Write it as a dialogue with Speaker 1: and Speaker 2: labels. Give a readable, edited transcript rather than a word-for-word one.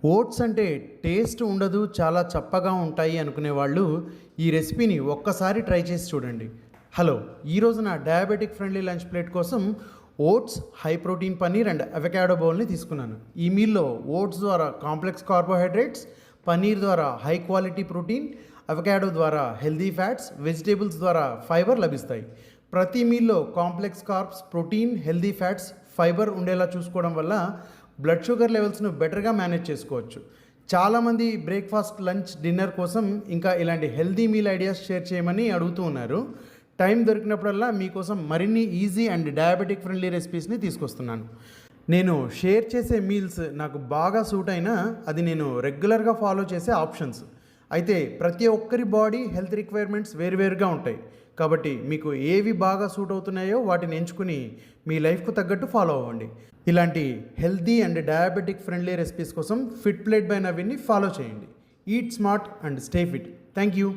Speaker 1: Oats అంటే taste ఉండదు, చాలా చప్పగా ఉంటాయి అనుకునే వాళ్ళు ఈ రెసిపీని ఒక్కసారి ట్రై చేసి చూడండి. హలో, ఈరోజు నా డయాబెటిక్ ఫ్రెండ్లీ లంచ్ ప్లేట్ కోసం oats, high protein paneer and avocado బౌల్ని తీసుకున్నాను. ఈ మీల్లో ఓట్స్ ద్వారా కాంప్లెక్స్ కార్బోహైడ్రేట్స్, పన్నీర్ ద్వారా హై క్వాలిటీ ప్రోటీన్, అవకాడో ద్వారా హెల్దీ ఫ్యాట్స్, వెజిటేబుల్స్ ద్వారా ఫైబర్ లభిస్తాయి. ప్రతి మీల్లో complex carbs, protein, healthy fats, fibre ఉండేలా చూసుకోవడం వల్ల బ్లడ్ షుగర్ లెవెల్స్ను బెటర్గా మేనేజ్ చేసుకోవచ్చు. చాలామంది బ్రేక్ఫాస్ట్, లంచ్, డిన్నర్ కోసం ఇంకా ఇలాంటి హెల్దీ మీల్ ఐడియాస్ షేర్ చేయమని అడుగుతూ ఉన్నారు. టైం దొరికినప్పుడల్లా మీకోసం మరిన్ని ఈజీ అండ్ డయాబెటిక్ ఫ్రెండ్లీ రెసిపీస్ని తీసుకొస్తున్నాను. నేను షేర్ చేసే మీల్స్ నాకు బాగా సూట్ అయినా అది నేను రెగ్యులర్గా ఫాలో చేసే ఆప్షన్స్. అయితే ప్రతి ఒక్కరి బాడీ హెల్త్ రిక్వైర్మెంట్స్ వేరువేరుగా ఉంటాయి. కాబట్టి మీకు ఏవి బాగా సూట్ అవుతున్నాయో వాటిని ఎంచుకుని మీ లైఫ్కు తగ్గట్టు ఫాలో అవ్వండి. ఇలాంటి healthy and diabetic friendly recipes కోసం ఫిట్ ప్లేట్ బై నవీన్ని ఫాలో చేయండి. Eat smart and stay fit. Thank you.